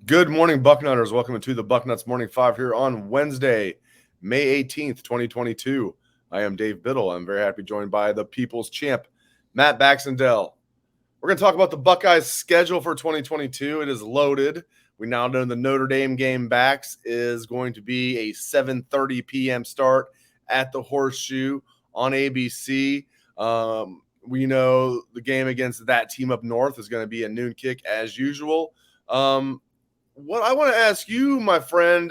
Good morning, Bucknutters. Welcome to the Bucknuts Morning Five here on Wednesday, May 18th, 2022. I am Dave Biddle. I'm very happy joined by the People's Champ, Matt Baxendell. We're going to talk about the Buckeyes' schedule for 2022. It is loaded. We now know the Notre Dame game backs is going to be a 7:30 p.m. start at the Horseshoe on ABC. We know the game against that team up north is going to be a noon kick as usual. What I want to ask you, my friend,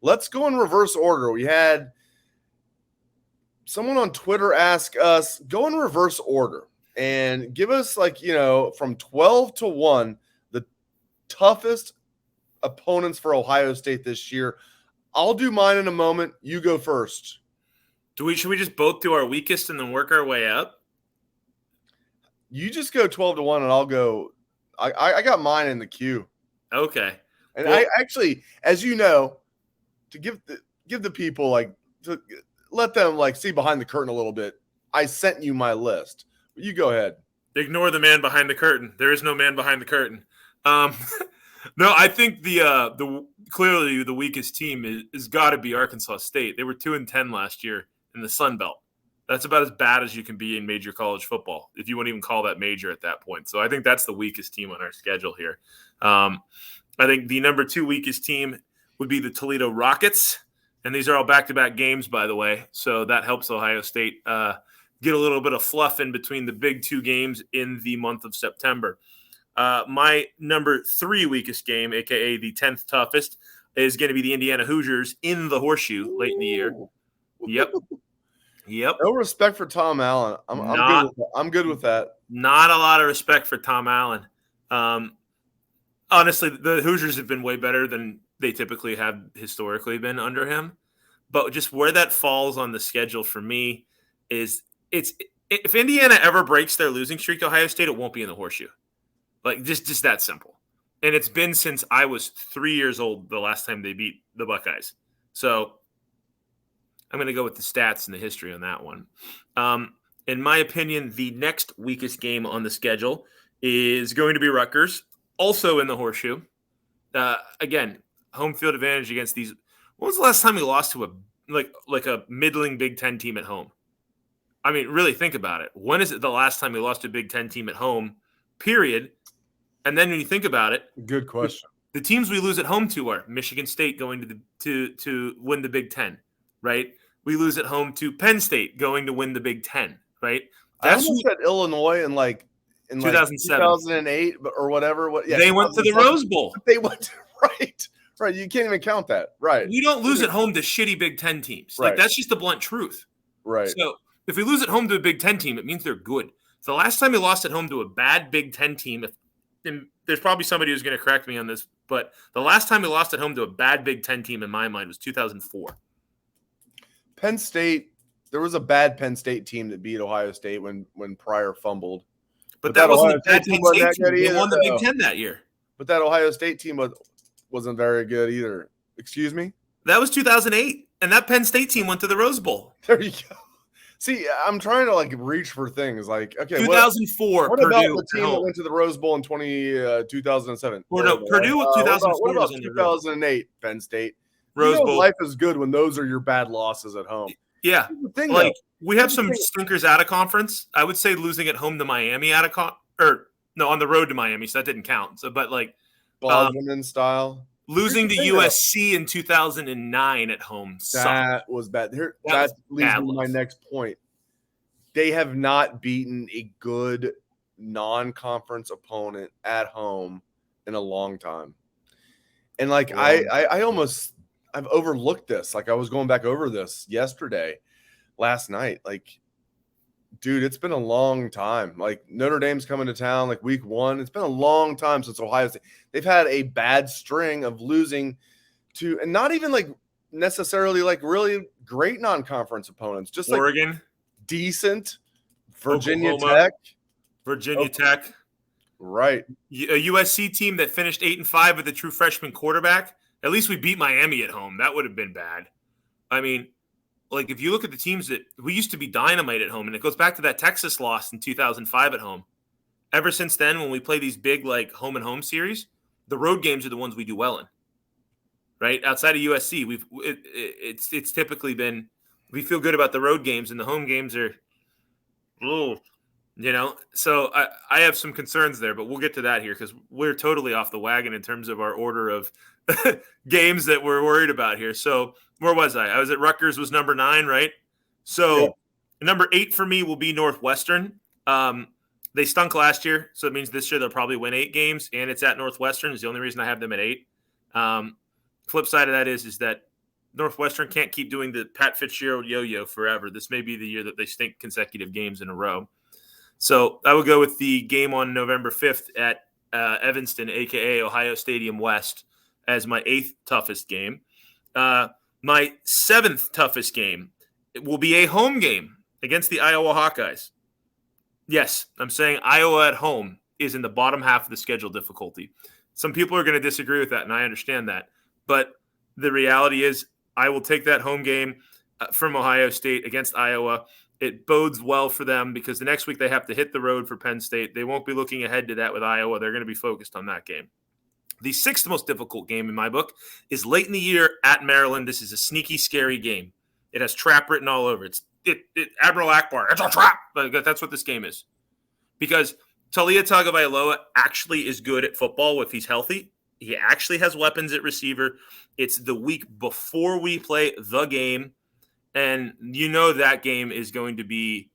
let's go in reverse order. We had someone on Twitter ask us, go in reverse order and give us, from 12 to 1, the toughest opponents for Ohio State this year. I'll do mine in a moment. You go first. Should we just both do our weakest and then work our way up? You just go 12 to 1 and I'll go. I got mine in the queue. Okay. And well, I actually, as you know, to give the people to let them see behind the curtain a little bit, I sent you my list. You go ahead. Ignore the man behind the curtain. There is no man behind the curtain. No, I think the clearly the weakest team is got to be Arkansas State. They were 2-10 last year in the Sun Belt. That's about as bad as you can be in major college football, if you wouldn't even call that major at that point. So I think that's the weakest team on our schedule here. I think the number 2 weakest team would be the Toledo Rockets. And these are all back-to-back games, by the way. So that helps Ohio State get a little bit of fluff in between the big 2 games in the month of September. My number 3 weakest game, a.k.a. the 10th toughest, is going to be the Indiana Hoosiers in the Horseshoe late in the year. Yep. No respect for Tom Allen. I'm good with that. Not a lot of respect for Tom Allen. Honestly, the Hoosiers have been way better than they typically have historically been under him. But just where that falls on the schedule for me is if Indiana ever breaks their losing streak to Ohio State, it won't be in the Horseshoe. Just that simple. And it's been since I was 3 years old the last time they beat the Buckeyes. So I'm going to go with the stats and the history on that one. In my opinion, the next weakest game on the schedule is going to be Rutgers, also in the Horseshoe. Again, home field advantage against these. When was the last time we lost to a middling Big Ten team at home? I mean, really think about it. When is it the last time we lost to a Big Ten team at home, period? And then when you think about it. Good question. The teams we lose at home to are Michigan State going to win the Big Ten. Right? We lose at home to Penn State going to win the Big Ten, right? I almost said Illinois in 2007. 2008 or whatever. They went to the Rose Bowl. They went to, right. You can't even count that. Right. We don't lose at home to shitty Big Ten teams. Right. That's just the blunt truth. Right. So if we lose at home to a Big Ten team, it means they're good. So the last time we lost at home to a bad Big Ten team, and there's probably somebody who's going to correct me on this, but the last time we lost at home to a bad Big Ten team in my mind was 2004. Penn State, there was a bad Penn State team that beat Ohio State when Pryor fumbled. But that wasn't a bad Penn State team. They won the Big Ten that year. But that Ohio State team wasn't very good either. Excuse me? That was 2008, and that Penn State team went to the Rose Bowl. There you go. See, I'm trying to reach for things okay. 2004. What Purdue about the team that went to the Rose Bowl in 2007? Purdue with 2004. What about 2008 Penn State? Rose Bowl. Life is good when those are your bad losses at home. Yeah. We have some stinkers out of conference. I would say losing at home to Miami on the road to Miami, so that didn't count. So, but Bosman style. Losing to USC in 2009 at home. That was bad. That leads me to my next point. They have not beaten a good non-conference opponent at home in a long time. And I've overlooked this. I was going back over this last night. Dude, it's been a long time. Notre Dame's coming to town week 1. It's been a long time since Ohio State. They've had a bad string of losing to, and not even necessarily really great non-conference opponents. Just Oregon, decent. Virginia Oklahoma, Tech. Right. A USC team that finished 8-5 with a true freshman quarterback. At least we beat Miami at home. That would have been bad. I mean, if you look at the teams that we used to be dynamite at home, and it goes back to that Texas loss in 2005 at home. Ever since then, when we play these big home and home series, the road games are the ones we do well in, right? Outside of USC, it's typically been we feel good about the road games, and the home games are, So I have some concerns there, but we'll get to that here because we're totally off the wagon in terms of our order of games that we're worried about here. So where was I? I was at Rutgers was number 9, right? So number 8 for me will be Northwestern. They stunk last year, so it means this year they'll probably win 8 games, and it's at Northwestern is the only reason I have them at 8. Flip side of that is that Northwestern can't keep doing the Pat Fitzgerald yo-yo forever. This may be the year that they stink consecutive games in a row. So I would go with the game on November 5th at Evanston, a.k.a. Ohio Stadium West, as my 8th toughest game. My 7th toughest game will be a home game against the Iowa Hawkeyes. Yes, I'm saying Iowa at home is in the bottom half of the schedule difficulty. Some people are going to disagree with that, and I understand that. But the reality is I will take that home game from Ohio State against Iowa. It bodes well for them because the next week they have to hit the road for Penn State. They won't be looking ahead to that with Iowa. They're going to be focused on that game. The 6th most difficult game in my book is late in the year at Maryland. This is a sneaky, scary game. It has trap written all over it. Admiral Akbar, it's a trap. That's what this game is. Because Taulia Tagovailoa actually is good at football if he's healthy. He actually has weapons at receiver. It's the week before we play the game. And that game is going to be,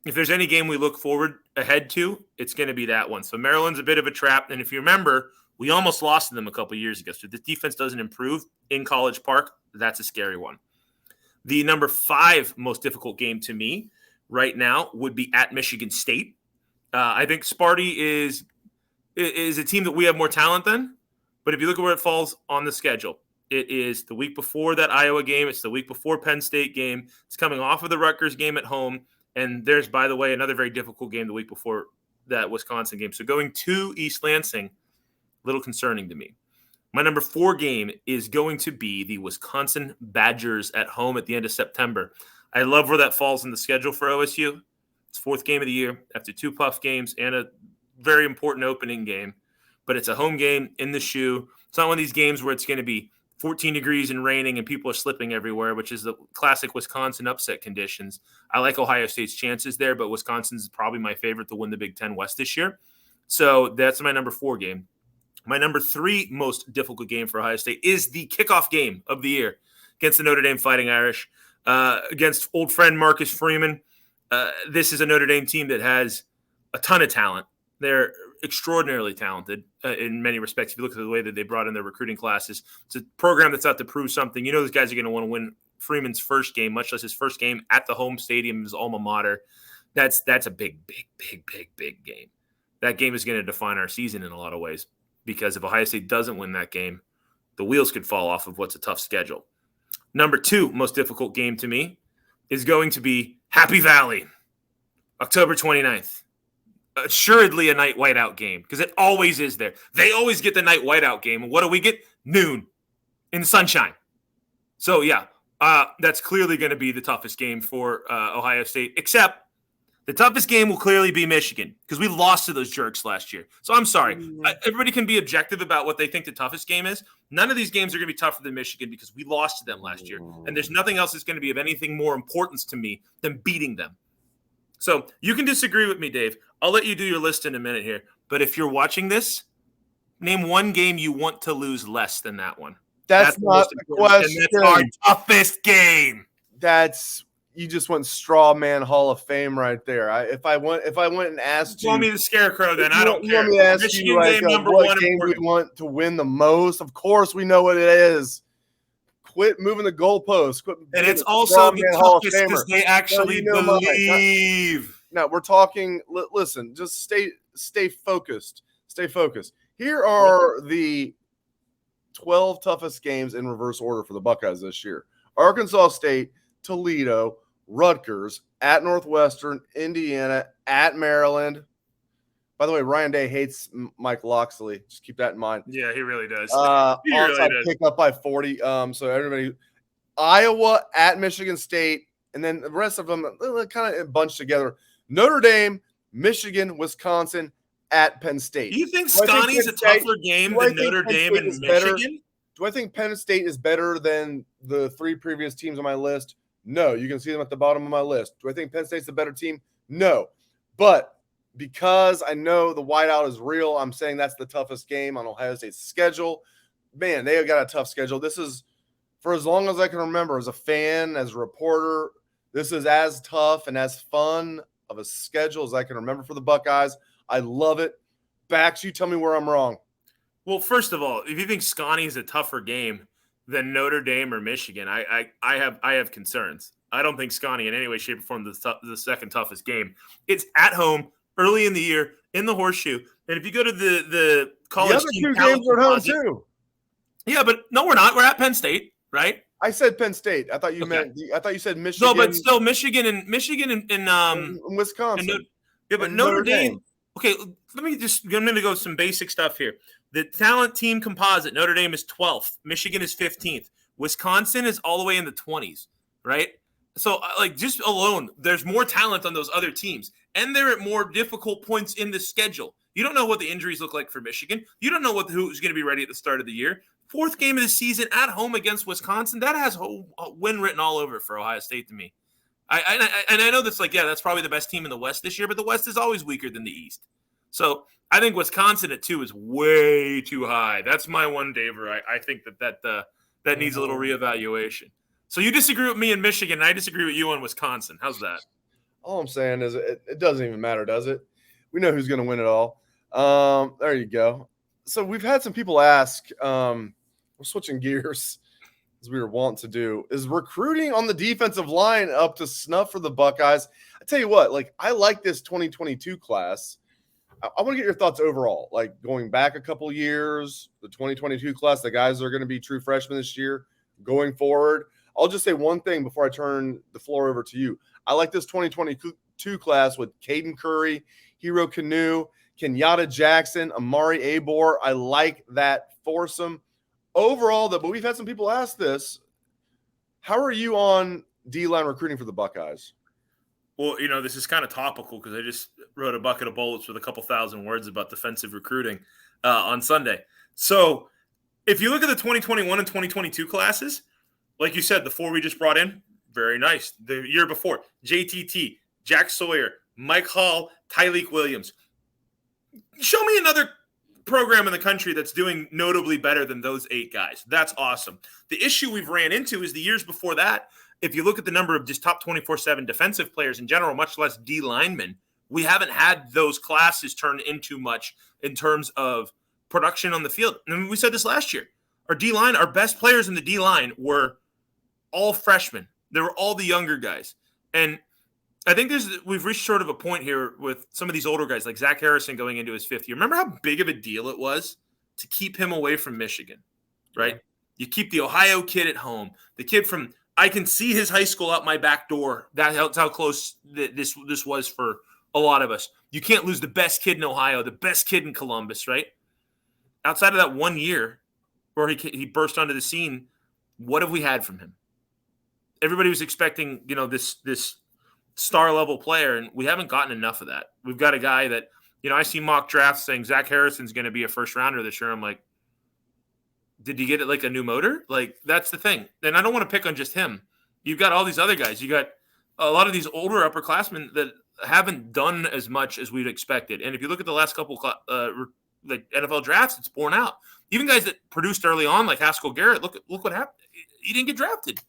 if there's any game we look forward ahead to, it's going to be that one. So Maryland's a bit of a trap. And if you remember, we almost lost to them a couple years ago. So if the defense doesn't improve in College Park, that's a scary one. The number 5 most difficult game to me right now would be at Michigan State. I think Sparty is a team that we have more talent than. But if you look at where it falls on the schedule, it is the week before that Iowa game. It's the week before Penn State game. It's coming off of the Rutgers game at home. And there's, by the way, another very difficult game the week before that Wisconsin game. So going to East Lansing, a little concerning to me. My number 4 game is going to be the Wisconsin Badgers at home at the end of September. I love where that falls in the schedule for OSU. It's 4th game of the year after 2 puff games and a very important opening game. But it's a home game in the shoe. It's not one of these games where it's going to be 14 degrees and raining and people are slipping everywhere, which is the classic Wisconsin upset conditions. I like Ohio State's chances there, but Wisconsin's probably my favorite to win the Big Ten West this year. So that's my number 4 game. My number 3 most difficult game for Ohio State is the kickoff game of the year against the Notre Dame Fighting Irish, against old friend Marcus Freeman. This is a Notre Dame team that has a ton of talent. They're extraordinarily talented in many respects. If you look at the way that they brought in their recruiting classes, it's a program that's out to prove something. Those guys are going to want to win Freeman's first game, much less his first game at the home stadium of his alma mater. That's a big game. That game is going to define our season in a lot of ways because if Ohio State doesn't win that game, the wheels could fall off of what's a tough schedule. Number 2 most difficult game to me is going to be Happy Valley, October 29th. Assuredly a night whiteout game because it always is there. They always get the night whiteout game. And what do we get? Noon in the sunshine. So, yeah, that's clearly going to be the toughest game for Ohio State, except the toughest game will clearly be Michigan because we lost to those jerks last year. So I'm sorry. Everybody can be objective about what they think the toughest game is. None of these games are going to be tougher than Michigan because we lost to them last year. And there's nothing else that's going to be of anything more importance to me than beating them. So you can disagree with me, Dave. I'll let you do your list in a minute here. But if you're watching this, name one game you want to lose less than that one. That's not the question. And that's our toughest game. You just went straw man Hall of Fame right there. If I went and asked you, call me the scarecrow. Then I don't care. You want me to ask Michigan you like, game what game we want to win the most? Of course, we know what it is. Quit moving the goalposts. And it's also the toughest because they actually believe. No, we're talking. Listen, just stay focused. Stay focused. Here are the 12 toughest games in reverse order for the Buckeyes this year: Arkansas State, Toledo, Rutgers, at Northwestern, Indiana, at Maryland. By the way, Ryan Day hates Mike Loxley. Just keep that in mind. Yeah, he really does. He really does. Pick up by 40. So everybody, Iowa, at Michigan State, and then the rest of them kind of bunched together. Notre Dame, Michigan, Wisconsin, at Penn State. Do you think Do I think Scotty's a Penn State- tougher game do I than think Notre Penn Dame State and is better? Michigan? Do I think Penn State is better than the 3 previous teams on my list? No. You can see them at the bottom of my list. Do I think Penn State's the better team? No. But because I know the whiteout is real, I'm saying that's the toughest game on Ohio State's schedule. Man, they have got a tough schedule. This is, for as long as I can remember, as a fan, as a reporter, this is as tough and as fun of a schedule as I can remember for the Buckeyes. I love it. Bax, you tell me where I'm wrong. Well, first of all, if you think Scotty is a tougher game than Notre Dame or Michigan, I have concerns. I don't think Scotty in any way, shape, or form is the second toughest game. It's at home, early in the year, in the Horseshoe. And if you go to the college the other team 2 games are at home too. Yeah, but no, we're not. We're at Penn State, right? I said Penn State. I thought you meant. I thought you said Michigan. No, but still, Michigan and Wisconsin. But Notre Dame. Okay, I'm going to go some basic stuff here. The talent team composite, Notre Dame is 12th. Michigan is 15th. Wisconsin is all the way in the 20s, right? So, just alone, there's more talent on those other teams. And they're at more difficult points in the schedule. You don't know what the injuries look like for Michigan. You don't know who's going to be ready at the start of the year. 4th game of the season at home against Wisconsin, that has a win written all over it for Ohio State to me. I know that's that's probably the best team in the West this year, but the West is always weaker than the East. So I think Wisconsin at 2 is way too high. That's my one, Daver. I think that needs a little reevaluation. So you disagree with me in Michigan, and I disagree with you on Wisconsin. How's that? All I'm saying is it doesn't even matter, does it? We know who's going to win it all. There you go. So we've had some people ask, we're switching gears as we were wont to do. Is recruiting on the defensive line up to snuff for the Buckeyes? I tell you what, I like this 2022 class. I want to get your thoughts overall, going back a couple years, the 2022 class, the guys that are going to be true freshmen this year, going forward. I'll just say one thing before I turn the floor over to you. I like this 2022 class with Caden Curry, Hero Canoe, Kenyatta Jackson, Amari Abor. I like that foursome. Overall, but we've had some people ask this. How are you on D-line recruiting for the Buckeyes? Well, this is kind of topical because I just wrote a bucket of bullets with a couple thousand words about defensive recruiting on Sunday. So if you look at the 2021 and 2022 classes, like you said, the 4 we just brought in, very nice. The year before, JTT, Jack Sawyer, Mike Hall, Tyleek Williams. Show me another program in the country that's doing notably better than those 8 guys. That's awesome. The issue we've ran into is the years before that, if you look at the number of just top 24/7 defensive players in general, much less D linemen, we haven't had those classes turn into much in terms of production on the field. And we said this last year. Our D-line, our best players in the D-line were all freshmen. They were all the younger guys. And I think we've reached sort of a point here with some of these older guys, like Zach Harrison going into his 5th year. Remember how big of a deal it was to keep him away from Michigan, right? Yeah. You keep the Ohio kid at home. The kid from – I can see his high school out my back door. That's how close this was for a lot of us. You can't lose the best kid in Ohio, the best kid in Columbus, right? Outside of that 1 year where he burst onto the scene, what have we had from him? Everybody was expecting, this star-level player, and we haven't gotten enough of that. We've got a guy that, I see mock drafts saying Zach Harrison's going to be a first-rounder this year. I'm like, did you get it like a new motor? That's the thing. And I don't want to pick on just him. You've got all these other guys. You got a lot of these older upperclassmen that haven't done as much as we'd expected. And if you look at the last couple the NFL drafts, it's borne out. Even guys that produced early on, like Haskell Garrett, look what happened. He didn't get drafted.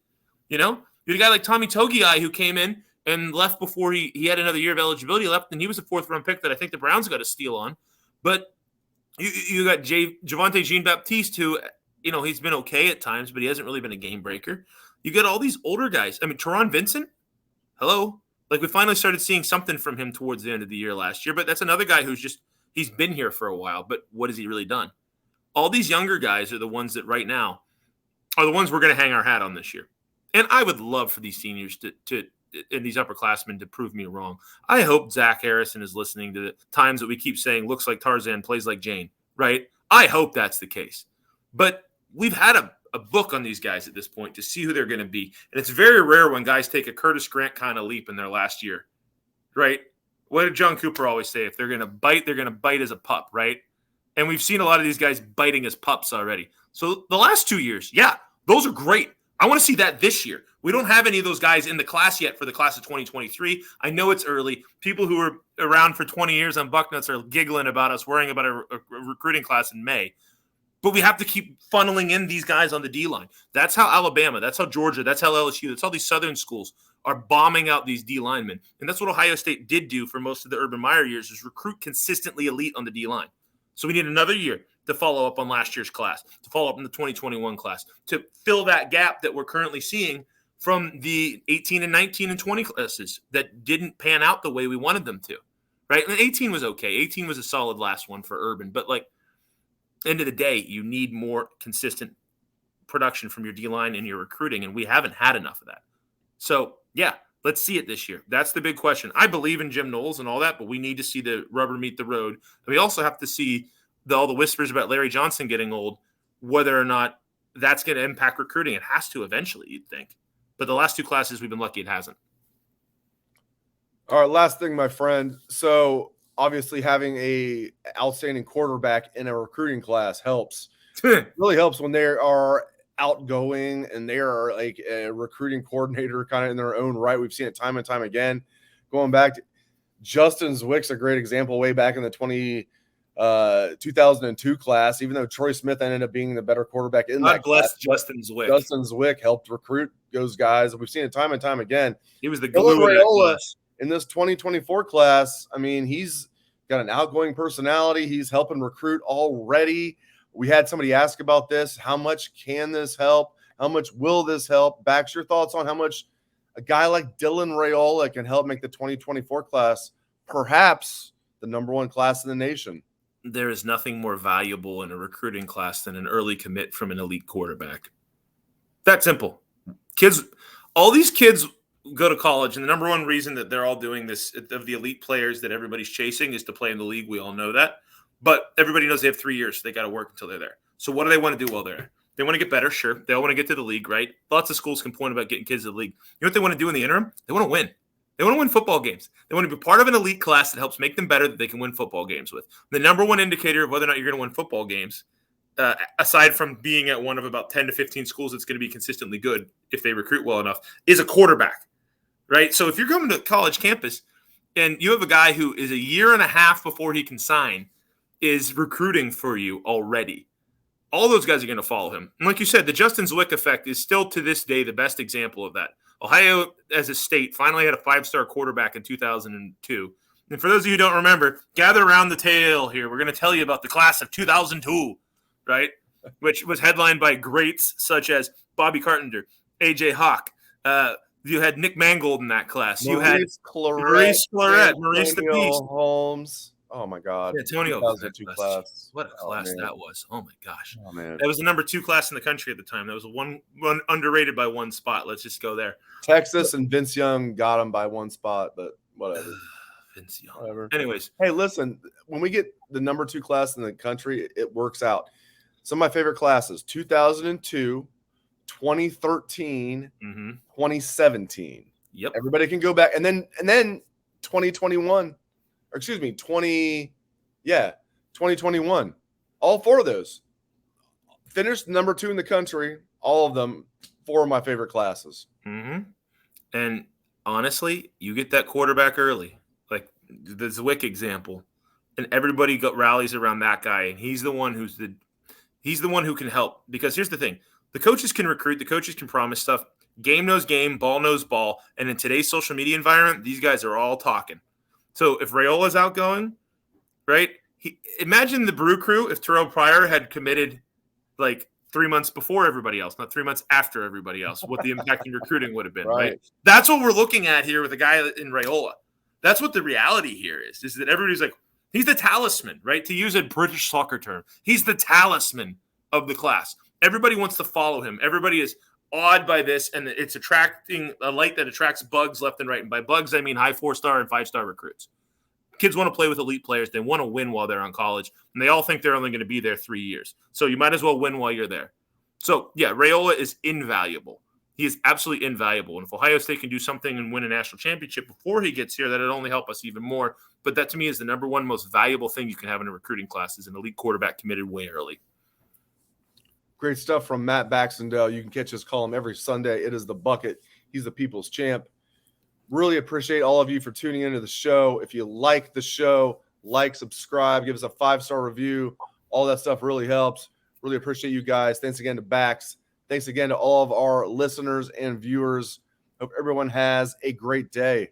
You had a guy like Tommy Togiai who came in and left before he had another year of eligibility left, and he was a 4th-round pick that I think the Browns got a steal on. But you got Javonte Jean-Baptiste, who, he's been okay at times, but he hasn't really been a game breaker. You got all these older guys. I mean, Teron Vincent, hello? We finally started seeing something from him towards the end of the year last year, but that's another guy he's been here for a while, but what has he really done? All these younger guys are the ones that right now are the ones we're going to hang our hat on this year. And I would love for these seniors and these upperclassmen to prove me wrong. I hope Zach Harrison is listening to the times that we keep saying, looks like Tarzan, plays like Jane, right? I hope that's the case. But we've had a book on these guys at this point to see who they're going to be. And it's very rare when guys take a Curtis Grant kind of leap in their last year, right? What did John Cooper always say? If they're going to bite, they're going to bite as a pup, right? And we've seen a lot of these guys biting as pups already. So the last 2 years, yeah, those are great. I want to see that this year. We don't have any of those guys in the class yet for the class of 2023. I know it's early. People who were around for 20 years on Bucknuts are giggling about us worrying about a recruiting class in May. But we have to keep funneling in these guys on the D-line. That's how Alabama, that's how Georgia, that's how LSU, that's how these Southern schools are bombing out these D linemen. And that's what Ohio State did do for most of the Urban Meyer years, is recruit consistently elite on the D-line. So we need another year to follow up on last year's class, to follow up in the 2021 class, to fill that gap that we're currently seeing from the 18 and 19 and 20 classes that didn't pan out the way we wanted them to, right? And 18 was okay. 18 was a solid last one for Urban. But, like, end of the day, you need more consistent production from your D-line and your recruiting, and we haven't had enough of that. So, yeah, let's see it this year. That's the big question. I believe in Jim Knowles and all that, but we need to see the rubber meet the road. And we also have to see all the whispers about Larry Johnson getting old, whether or not that's going to impact recruiting. It has to eventually, you'd think. But the last two classes, we've been lucky it hasn't. All right, last thing, my friend. So obviously having a outstanding quarterback in a recruiting class helps. Really helps when they are outgoing and they are like a recruiting coordinator kind of in their own right. We've seen it time and time again. Going back to Justin Zwick's a great example way back in the 2002 class, even though Troy Smith ended up being the better quarterback in that class. Justin Zwick. Justin Zwick helped recruit those guys. We've seen it time and time again. He was the glue in that class. In this 2024 class, I mean, he's got an outgoing personality. He's helping recruit already. We had somebody ask about this. How much can this help? How much will this help? Bax, your thoughts on how much a guy like Dylan Raiola can help make the 2024 class perhaps the number one class in the nation? There is nothing more valuable in a recruiting class than an early commit from an elite quarterback. That simple. All these kids go to college, and the number one reason that they're all doing this, of the elite players that everybody's chasing, is to play in the league. We all know that. But everybody knows they have 3 years. So they got to work until they're there. So what do they want to do while they're there? They want to get better, sure. They all want to get to the league, right? Lots of schools complain about getting kids to the league. You know what they want to do in the interim? They want to win. They want to win football games. They want to be part of an elite class that helps make them better, that they can win football games with. The number one indicator of whether or not you're going to win football games, aside from being at one of about 10 to 15 schools that's going to be consistently good if they recruit well enough, is a quarterback, right? So if you're coming to college campus and you have a guy who is a year and a half before he can sign is recruiting for you already, all those guys are going to follow him. And like you said, the Justin Zwick effect is still to this day the best example of that. Ohio, as a state, finally had a 5-star quarterback in 2002. And for those of you who don't remember, gather around the table here. We're going to tell you about the class of 2002, right? Which was headlined by greats such as Bobby Carpenter, A.J. Hawk. You had Nick Mangold in that class. You had Maurice Clarett, Maurice the Beast. Holmes. Oh, my God. Antonio was that class. What a class that was. Oh, my gosh. Oh, man. That was the number 2 class in the country at the time. That was one underrated by one spot. Let's just go there. Texas and Vince Young got him by one spot, but whatever. Vince Young. Whatever. Anyways. Hey, listen, when we get the number 2 class in the country, it works out. Some of my favorite classes, 2002, 2013, 2017. Yep. Everybody can go back. And then 2021. Or excuse me, 2021. All 4 of those finished number 2 in the country. All of them, 4 of my favorite classes. Mm-hmm. And honestly, you get that quarterback early, like the Zwick example, and everybody rallies around that guy, and he's the one who can help. Because here's the thing: the coaches can recruit, the coaches can promise stuff. Game knows game, ball knows ball, and in today's social media environment, these guys are all talking. So if Raiola's outgoing, right? Imagine the Brew Crew if Terrell Pryor had committed like 3 months before everybody else, not 3 months after everybody else, what the impact in recruiting would have been, right? That's what we're looking at here with a guy in Raiola. That's what the reality here is that everybody's like, he's the talisman, right? To use a British soccer term, he's the talisman of the class. Everybody wants to follow him. Everybody is awed by this, and it's attracting a light that attracts bugs left and right. And by bugs, I mean high 4-star and 5-star recruits. Kids want to play with elite players. They want to win while they're on college, and they all think they're only going to be there 3 years. So you might as well win while you're there. So, yeah, Raiola is invaluable. he is absolutely invaluable. And if Ohio State can do something and win a national championship before he gets here, that'll only help us even more. But that to me is the number one most valuable thing you can have in a recruiting class is an elite quarterback committed way early. Great stuff from Matt Baxendell. You can catch his column every Sunday. It is The Bucket. He's the people's champ. Really appreciate all of you for tuning into the show. If you like the show, like, subscribe, give us a 5-star review. All that stuff really helps. Really appreciate you guys. Thanks again to Bax. Thanks again to all of our listeners and viewers. Hope everyone has a great day.